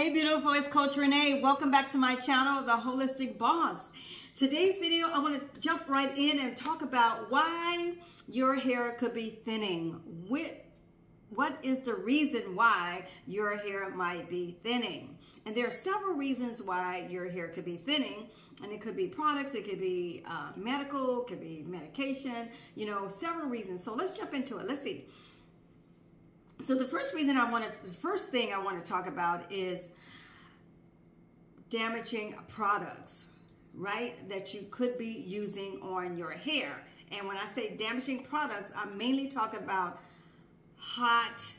Hey beautiful, it's Coach Renee. Welcome back to my channel, The Holistic Boss. Today's video, I want to jump right in and talk about why your hair could be thinning. What is the reason why your hair might be thinning? And there are several reasons why your hair could be thinning. And it could be products, it could be medical, it could be medication, several reasons. So let's jump into it. Let's see. So the first thing I want to talk about is damaging products, right? That you could be using on your hair. And when I say damaging products, I'm mainly talking about hot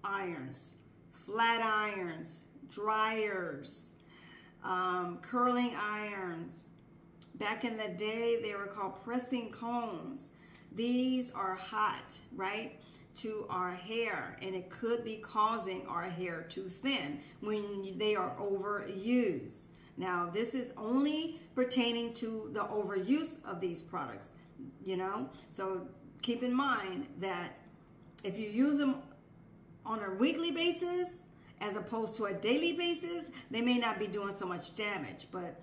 irons, flat irons, dryers, curling irons. Back in the day, they were called pressing combs. These are hot, right, to our hair, and it could be causing our hair to thin when they are overused. Now, this is only pertaining to the overuse of these products, so keep in mind that if you use them on a weekly basis as opposed to a daily basis, they may not be doing so much damage, but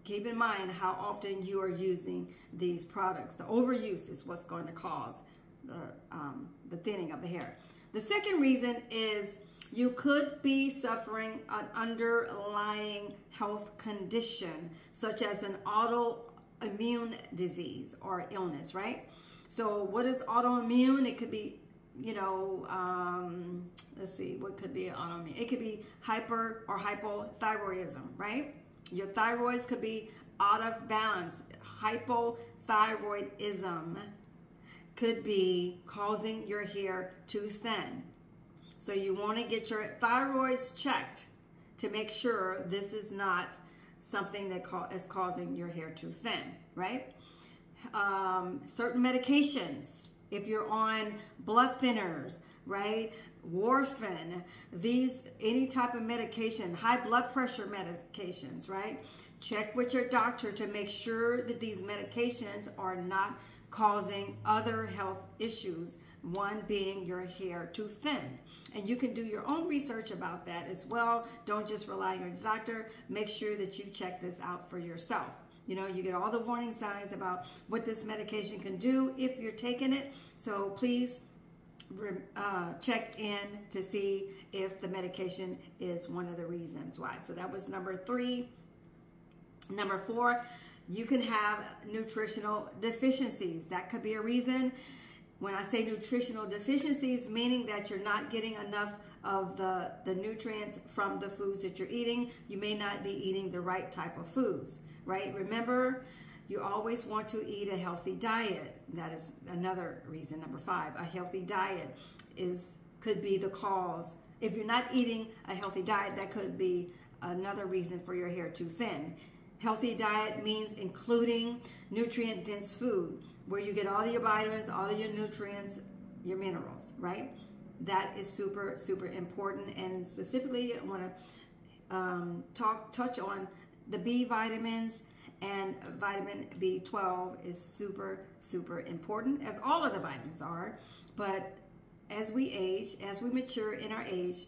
keep in mind how often you are using these products. The overuse is what's going to cause the thinning of the hair. The second reason is you could be suffering an underlying health condition, such as an autoimmune disease or illness, right? So what is autoimmune? It could be, let's see, what could be autoimmune? It could be hyper or hypothyroidism, right? Your thyroids could be out of balance. Hypothyroidism could be causing your hair to thin. So you want to get your thyroids checked to make sure this is not something that is causing your hair to thin, right? Certain medications, if you're on blood thinners, right? Warfarin, any type of medication, high blood pressure medications, right? Check with your doctor to make sure that these medications are not causing other health issues, one being your hair too thin. And you can do your own research about that as well. Don't just rely on your doctor. Make sure that you check this out for yourself. You get all the warning signs about what this medication can do if you're taking it. So please check in to see if the medication is one of the reasons why. So that was number 3. Number 4, you can have nutritional deficiencies. That could be a reason. When I say nutritional deficiencies, meaning that you're not getting enough of the nutrients from the foods that you're eating. You may not be eating the right type of foods, right? Remember, you always want to eat a healthy diet. That is another reason. Number 5, a healthy diet could be the cause. If you're not eating a healthy diet, that could be another reason for your hair to thin. Healthy diet means including nutrient-dense food, where you get all of your vitamins, all of your nutrients, your minerals, right? That is super, super important. And specifically, I want to touch on the B vitamins, and vitamin B12 is super, super important, as all of the vitamins are. But as we age, as we mature in our age,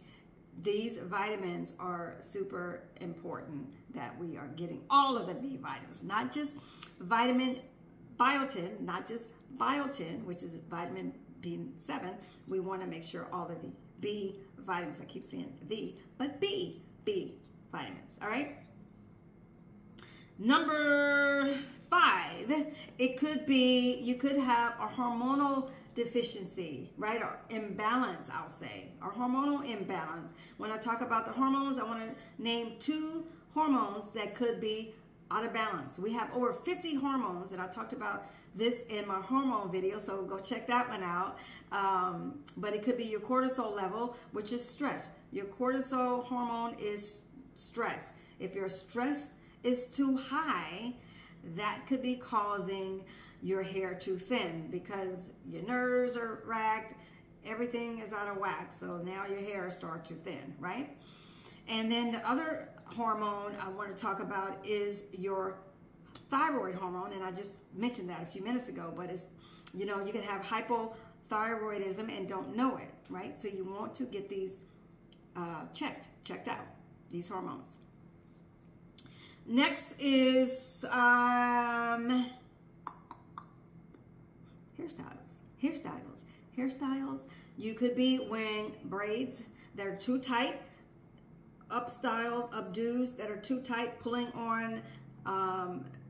these vitamins are super important, that we are getting all of the B vitamins, not just vitamin biotin, which is vitamin B7. We want to make sure all of the B vitamins, I keep saying V, but B vitamins, all right? Number 5, it could be, you could have a hormonal deficiency, right? Or imbalance, I'll say, or hormonal imbalance. When I talk about the hormones, I want to name 2 hormones that could be out of balance. We have over 50 hormones, and I talked about this in my hormone video, so go check that one out. But it could be your cortisol level, which is stress. Your cortisol hormone is stress. If your stress is too high, that could be causing your hair too thin, because your nerves are racked, everything is out of whack, so now your hair starts to thin, right? And then the other hormone I want to talk about is your thyroid hormone, and I just mentioned that a few minutes ago, but it's, you can have hypothyroidism and don't know it, right? So you want to get these checked out. these hormones. Next is hairstyles. You could be wearing braids that are too tight, up styles, updos that are too tight, pulling on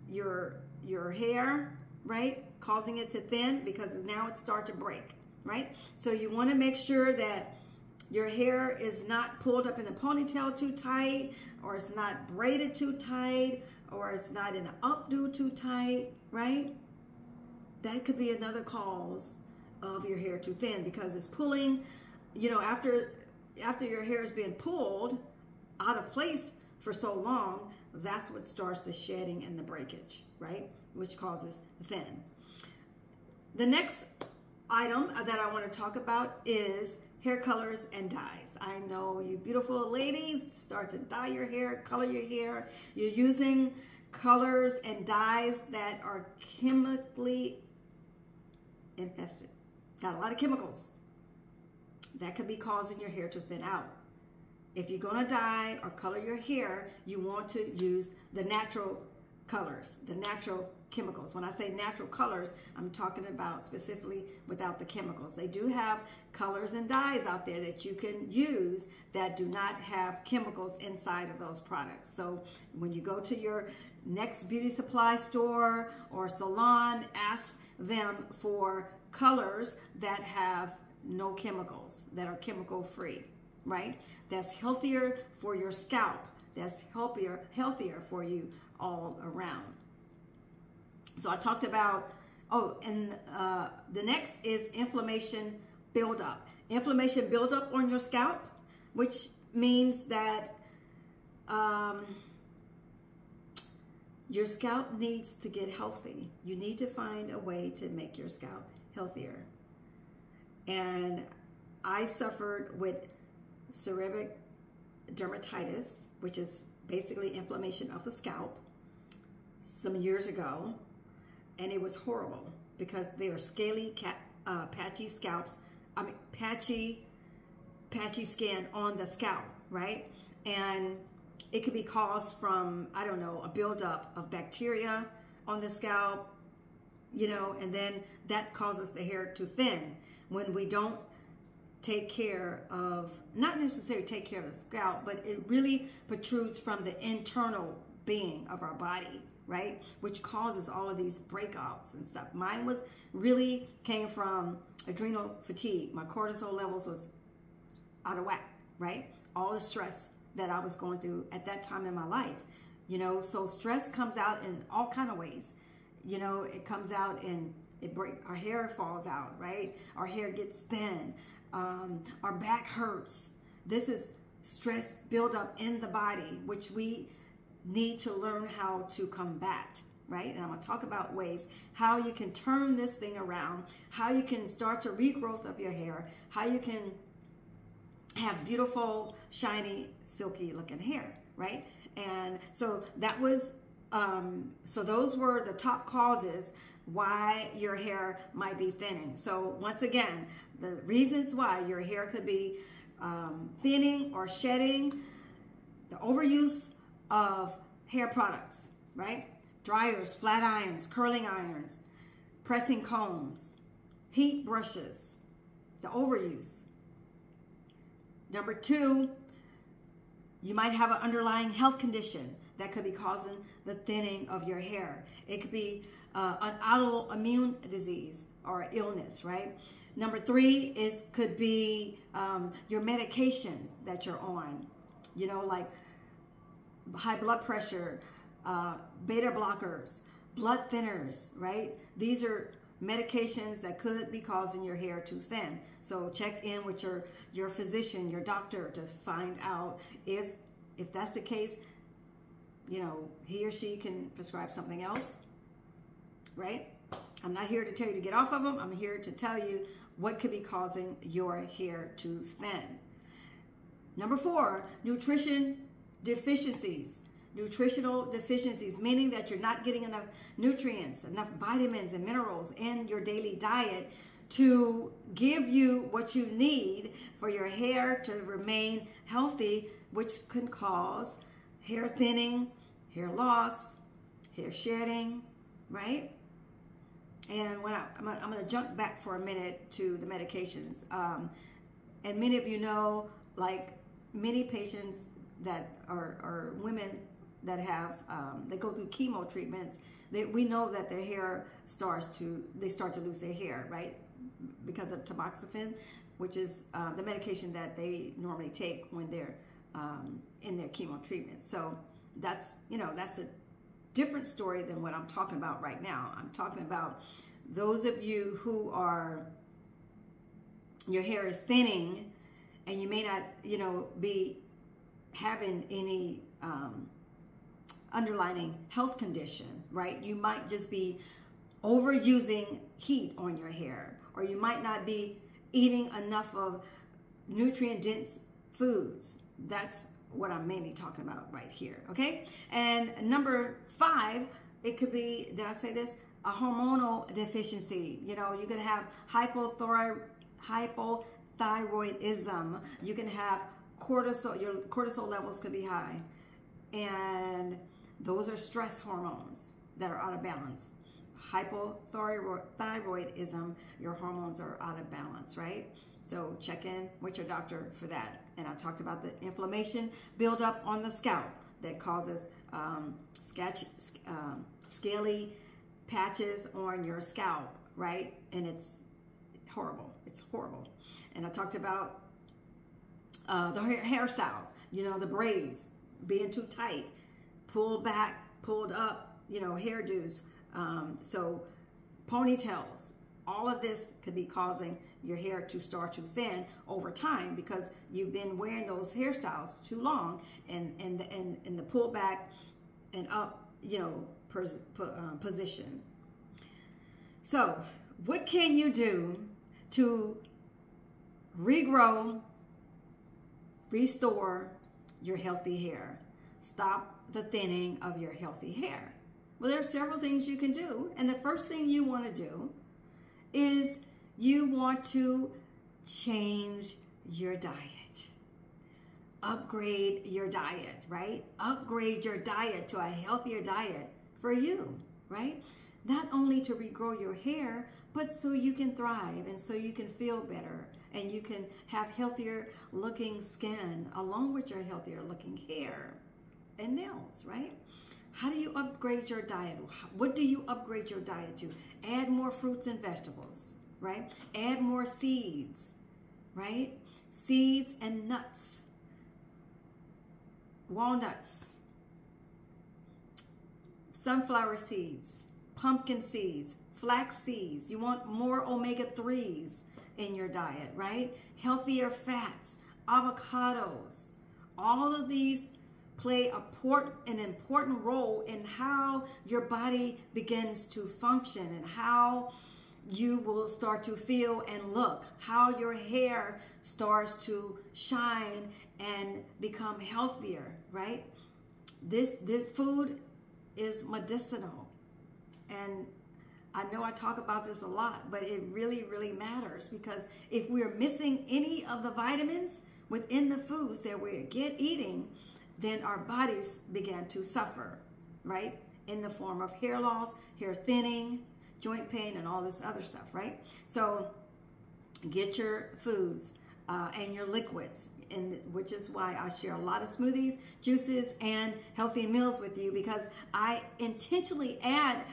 your hair, right? Causing it to thin because now it's starting to break, right? So you want to make sure that your hair is not pulled up in the ponytail too tight, or it's not braided too tight, or it's not in an updo too tight, right? That could be another cause of your hair too thin because it's pulling, you know, after your hair is being pulled out of place for so long, that's what starts the shedding and the breakage, right? Which causes thin. The next item that I want to talk about is hair colors and dyes. I know you beautiful ladies start to dye your hair, color your hair. You're using colors and dyes that are chemically infested. Got a lot of chemicals. That could be causing your hair to thin out. If you're going to dye or color your hair, you want to use the natural colors, the natural chemicals. When I say natural colors, I'm talking about specifically without the chemicals. They do have colors and dyes out there that you can use that do not have chemicals inside of those products. So when you go to your next beauty supply store or salon, ask them for colors that have no chemicals, that are chemical free, right? That's healthier for your scalp. That's healthier for you all around. So I talked about, the next is inflammation buildup. Inflammation buildup on your scalp, which means that your scalp needs to get healthy. You need to find a way to make your scalp healthier. And I suffered with seborrheic dermatitis, which is basically inflammation of the scalp, some years ago. And it was horrible because they are scaly, patchy scalps. I mean, patchy skin on the scalp, right? And it could be caused from, I don't know, a buildup of bacteria on the scalp, you know, and then that causes the hair to thin when we don't take care of, not necessarily take care of the scalp, but it really protrudes from the internal being of our body, right? Which causes all of these breakouts and stuff. Mine was really came from adrenal fatigue. My cortisol levels was out of whack, right? All the stress that I was going through at that time in my life, you know. So stress comes out in all kind of ways. You know, it comes out in our hair falls out, right? Our hair gets thin. Our back hurts. This is stress buildup in the body, which we need to learn how to combat, right? And I'm going to talk about ways how you can turn this thing around, how you can start to regrowth of your hair, how you can have beautiful, shiny, silky looking hair, right? And so that was, so those were the top causes why your hair might be thinning. So once again, the reasons why your hair could be thinning or shedding: the overuse of hair products, right? Dryers, flat irons, curling irons, pressing combs, heat brushes, the overuse. Number two, you might have an underlying health condition that could be causing the thinning of your hair. It could be an autoimmune disease or illness, right? Number three could be your medications that you're on, you know, like high blood pressure, beta blockers, blood thinners, right? These are medications that could be causing your hair to thin. So check in with your physician, your doctor, to find out if that's the case. You know, he or she can prescribe something else, right? I'm not here to tell you to get off of them. I'm here to tell you what could be causing your hair to thin. Number four, nutritional deficiencies, meaning that you're not getting enough nutrients, enough vitamins and minerals in your daily diet to give you what you need for your hair to remain healthy which can cause hair thinning, hair loss, hair shedding, right? And when I'm going to jump back for a minute to the medications. And many of you know, like many patients that are women that have, they go through chemo treatments, we know that their hair they start to lose their hair, right? Because of tamoxifen, which is the medication that they normally take when they're in their chemo treatment. So that's a different story than what I'm talking about right now. I'm talking about those of you who your hair is thinning and you may not, be having any underlying health condition, right? You might just be overusing heat on your hair, or you might not be eating enough of nutrient-dense foods. That's what I'm mainly talking about right here, okay? And number 5, it could be, did I say this? A hormonal deficiency. You can have hypothyroidism. You can have cortisol. Your cortisol levels could be high. And those are stress hormones that are out of balance. Hypothyroidism, your hormones are out of balance, right? So check in with your doctor for that. And I talked about the inflammation buildup on the scalp that causes scaly patches on your scalp, right? And it's horrible. It's horrible. And I talked about the hairstyles, the braids being too tight, pulled back, pulled up, hairdos. So ponytails, all of this could be causing your hair to start to thin over time because you've been wearing those hairstyles too long, and the pull back and up, position. So what can you do to regrow, restore your healthy hair? Stop the thinning of your healthy hair. Well, there are several things you can do. And the first thing you want to do is you want to change your diet. Upgrade your diet, right? Upgrade your diet to a healthier diet for you, right? Not only to regrow your hair, but so you can thrive and so you can feel better and you can have healthier looking skin along with your healthier looking hair and nails, right? How do you upgrade your diet? What do you upgrade your diet to? Add more fruits and vegetables, right? Add more seeds, right? Seeds and nuts, walnuts, sunflower seeds, pumpkin seeds, flax seeds. You want more omega-3s in your diet, right? Healthier fats, avocados. All of these play an important role in how your body begins to function and how you will start to feel and look, how your hair starts to shine and become healthier, right? This food is medicinal. And I know I talk about this a lot, but it really, really matters because if we're missing any of the vitamins within the foods that we're eating, then our bodies begin to suffer, right? In the form of hair loss, hair thinning, joint pain, and all this other stuff, right? So get your foods and your liquids, which is why I share a lot of smoothies, juices, and healthy meals with you, because I intentionally add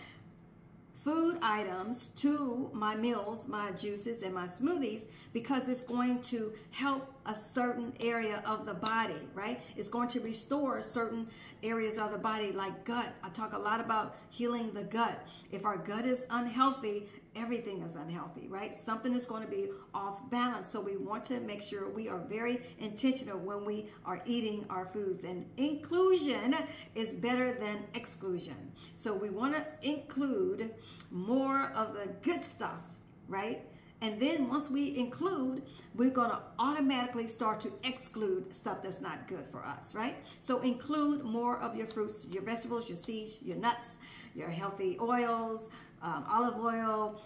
food items to my meals, my juices, and my smoothies because it's going to help a certain area of the body, right? It's going to restore certain areas of the body like gut. I talk a lot about healing the gut. If our gut is unhealthy, everything is unhealthy, right? Something is going to be off balance. So we want to make sure we are very intentional when we are eating our foods. And inclusion is better than exclusion. So we want to include more of the good stuff, right? And then once we include, we're going to automatically start to exclude stuff that's not good for us, right? So include more of your fruits, your vegetables, your seeds, your nuts, your healthy oils, olive oil,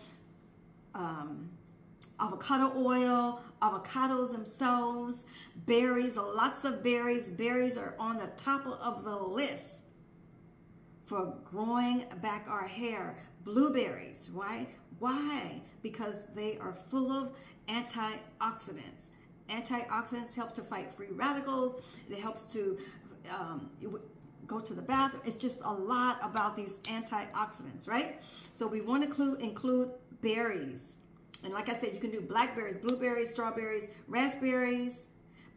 avocado oil, avocados themselves, berries, lots of berries. Berries are on the top of the list for growing back our hair. Blueberries, right? Why? Because they are full of antioxidants. Antioxidants help to fight free radicals. It helps to go to the bathroom. It's just a lot about these antioxidants, right? So we want to include berries. And like I said, you can do blackberries, blueberries, strawberries, raspberries,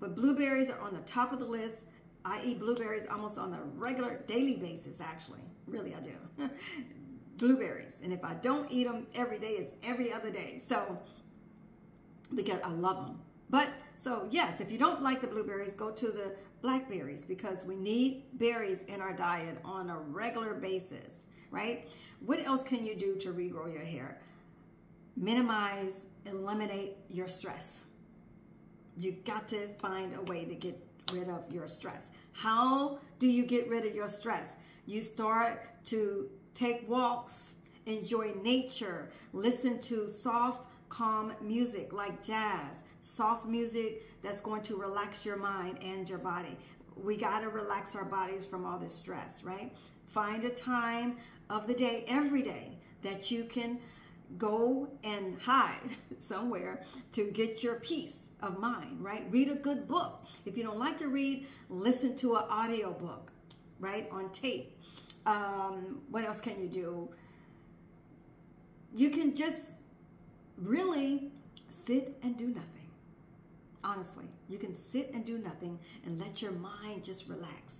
but blueberries are on the top of the list. I eat blueberries almost on a regular daily basis, actually. Really, I do. Blueberries. And if I don't eat them every day, it's every other day. So, because I love them. But, so yes, if you don't like the blueberries, go to the blackberries, because we need berries in our diet on a regular basis, right? What else can you do to regrow your hair? Minimize, eliminate your stress. You got to find a way to get rid of your stress. How do you get rid of your stress? You start to take walks, enjoy nature, listen to soft, calm music like jazz, soft music that's going to relax your mind and your body. We got to relax our bodies from all this stress, right? Find a time of the day, every day, that you can go and hide somewhere to get your peace of mind, right? Read a good book. If you don't like to read, listen to an audio book, right? On tape. What else can you do? You can just really sit and do nothing. Honestly, you can sit and do nothing and let your mind just relax.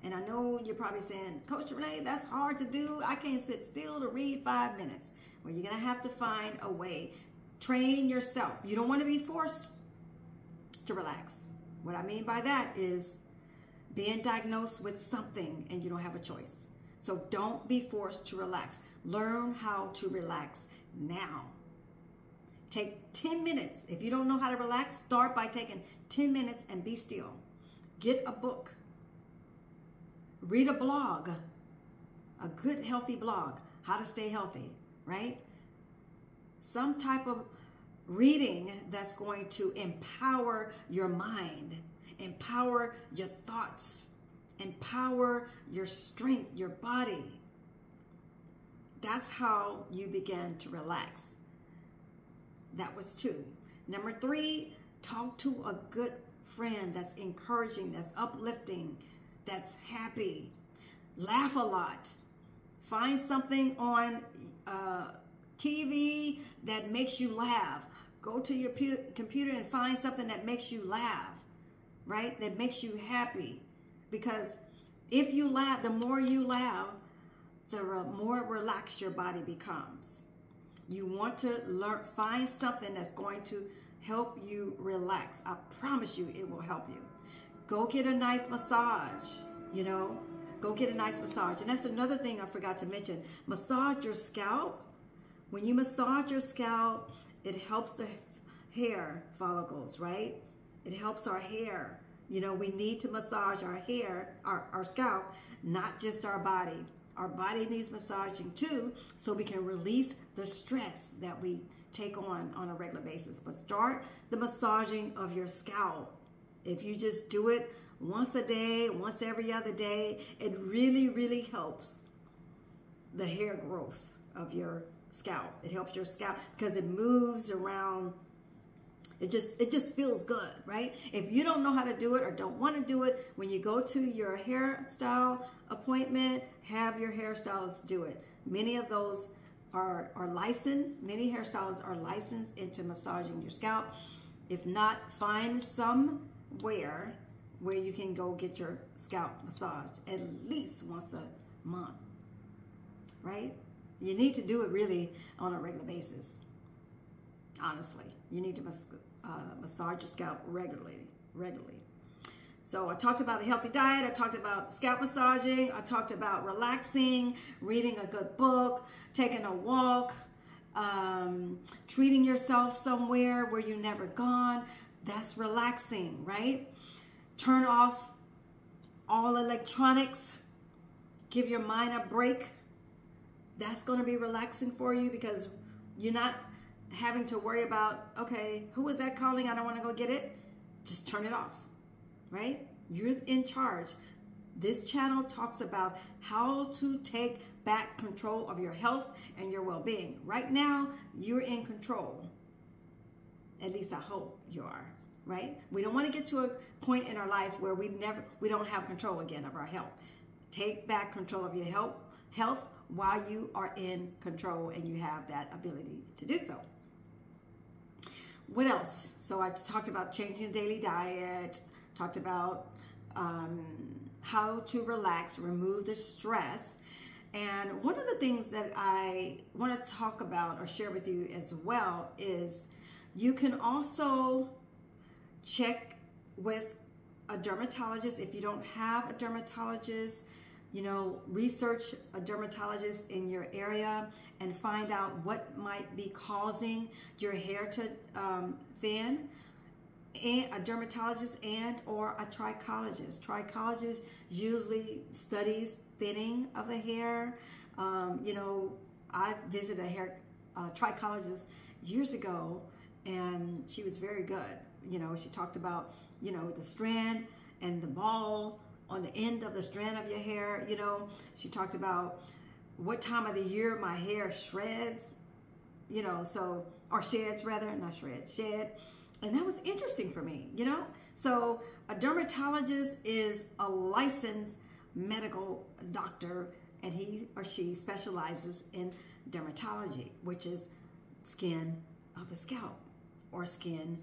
And I know you're probably saying, Coach Renee, that's hard to do. I can't sit still to read 5 minutes. Well, you're going to have to find a way. Train yourself. You don't want to be forced to relax. What I mean by that is being diagnosed with something and you don't have a choice. So don't be forced to relax. Learn how to relax now. Take 10 minutes. If you don't know how to relax, start by taking 10 minutes and be still. Get a book. Read a blog. A good, healthy blog. How to stay healthy, right? Some type of reading that's going to empower your mind, empower your thoughts, empower your strength, your body. That's how you begin to relax. That was 2. Number 3, talk to a good friend that's encouraging, that's uplifting, that's happy. Laugh a lot. Find something on TV that makes you laugh. Go to your computer and find something that makes you laugh, right? That makes you happy. Because if you laugh, the more you laugh, the more relaxed your body becomes. You want to find something that's going to help you relax. I promise you it will help you. Go get a nice massage, Go get a nice massage. And that's another thing I forgot to mention. Massage your scalp. When you massage your scalp, it helps the hair follicles, right? It helps our hair. We need to massage our hair, our scalp, not just our body. Our body needs massaging too, so we can release the stress that we take on a regular basis. But start the massaging of your scalp. If you just do it once a day, once every other day, it really, really helps the hair growth of your scalp. It helps your scalp because it moves around. It just feels good, right? If you don't know how to do it or don't want to do it, when you go to your hairstyle appointment, have your hairstylist do it. Many of those are licensed. Many hairstylists are licensed into massaging your scalp. If not, find somewhere where you can go get your scalp massaged at least once a month, right? You need to do it really on a regular basis. Honestly, you need to massage your scalp regularly. So I talked about a healthy diet. I talked about scalp massaging. I talked about relaxing, reading a good book, taking a walk, treating yourself somewhere where you've never gone. That's relaxing, right? Turn off all electronics. Give your mind a break. That's going to be relaxing for you because you're not having to worry about, okay, who is that calling? I don't want to go get it. Just turn it off, right? You're in charge. This channel talks about how to take back control of your health and your well-being. Right now, you're in control. At least I hope you are, right? We don't want to get to a point in our life where we don't have control again of our health. Take back control of your health while you are in control and you have that ability to do so. What else? So I just talked about changing the daily diet, talked about how to relax, remove the stress. And one of the things that I want to talk about or share with you as well is you can also check with a dermatologist. If you don't have a dermatologist, you know, research a dermatologist in your area and find out what might be causing your hair to thin. And a dermatologist and or a trichologist. Trichologist usually studies thinning of the hair. You know, I visited a hair trichologist years ago, and she was very good. You know, she talked about, you know, the strand and the ball on the end of the strand of your hair. You know, she talked about what time of the year my hair shreds, you know, so, or sheds rather, not shred, shed. And that was interesting for me, you know? So a dermatologist is a licensed medical doctor, and he or she specializes in dermatology, which is skin of the scalp, or skin,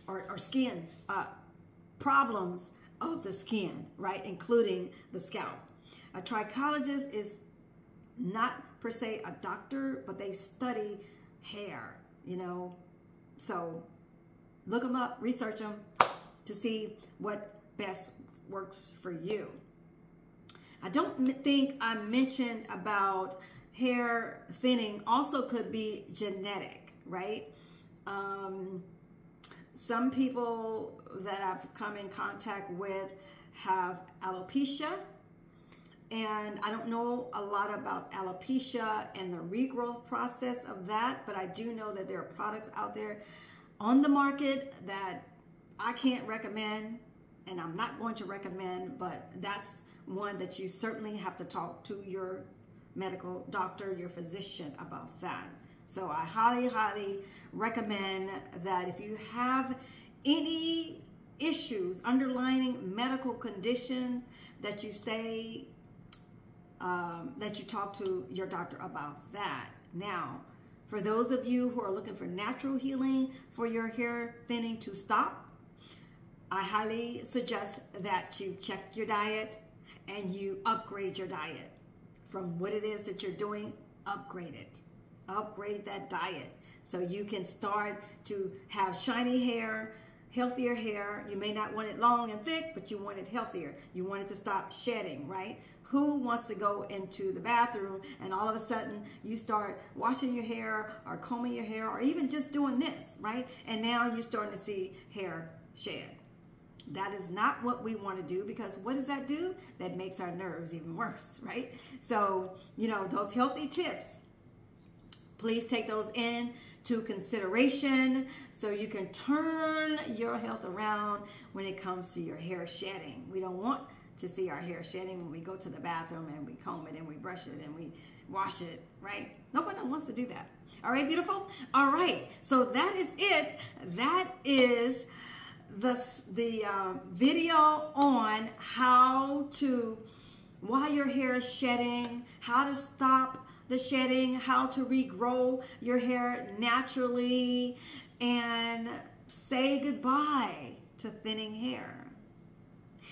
or skin problems of the skin, right? Including the scalp. A trichologist is not per se a doctor, but they study hair, you know? So look them up, research them to see what best works for you. I don't think I mentioned about hair thinning also could be genetic, right? Some people that I've come in contact with have alopecia, and I don't know a lot about alopecia and the regrowth process of that, but I do know that there are products out there on the market that I can't recommend, and I'm not going to recommend, but that's one that you certainly have to talk to your medical doctor, your physician about that. So I highly, highly recommend that if you have any issues, underlying medical condition, that you stay, that you talk to your doctor about that. Now, for those of you who are looking for natural healing for your hair thinning to stop, I highly suggest that you check your diet and you upgrade your diet. From what it is that you're doing, upgrade it. Upgrade that diet so you can start to have shiny hair, healthier hair. You may not want it long and thick, but you want it healthier. You want it to stop shedding, right? Who wants to go into the bathroom and all of a sudden you start washing your hair or combing your hair or even just doing this, right? And now you're starting to see hair shed. That is not what we want to do, because what does that do? That makes our nerves even worse, right? So, you know, those healthy tips, please take those into consideration so you can turn your health around when it comes to your hair shedding. We don't want to see our hair shedding when we go to the bathroom and we comb it and we brush it and we wash it, right? Nobody wants to do that. All right, beautiful? All right, so that is it. That is the video on how to, while your hair is shedding, how to stop the shedding, how to regrow your hair naturally, and say goodbye to thinning hair.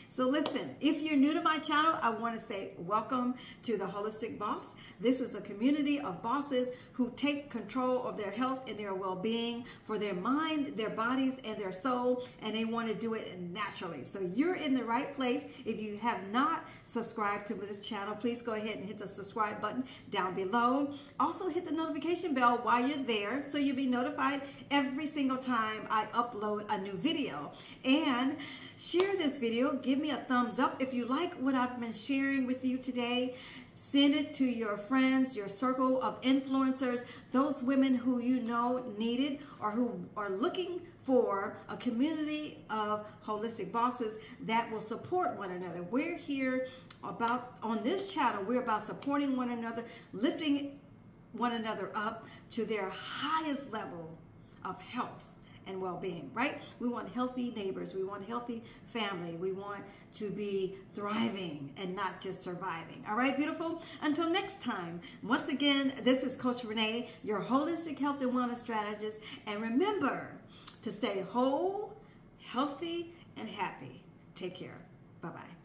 So listen, if you're new to my channel, I want to say welcome to the Holistic Boss. This is a community of bosses who take control of their health and their well-being for their mind, their bodies, and their soul, and they want to do it naturally. So you're in the right place if you have not subscribe to this channel, please go ahead and hit the subscribe button down below. Also hit the notification bell while you're there so you'll be notified every single time I upload a new video. And share this video. Give me a thumbs up if you like what I've been sharing with you today. Send it to your friends, your circle of influencers, those women who you know need it or who are looking for a community of holistic bosses that will support one another. We're here on this channel, we're about supporting one another, lifting one another up to their highest level of health and well-being, right? We want healthy neighbors. We want healthy family. We want to be thriving and not just surviving. All right, beautiful? Until next time, once again, this is Coach Renee, your holistic health and wellness strategist. And remember to stay whole, healthy, and happy. Take care. Bye-bye.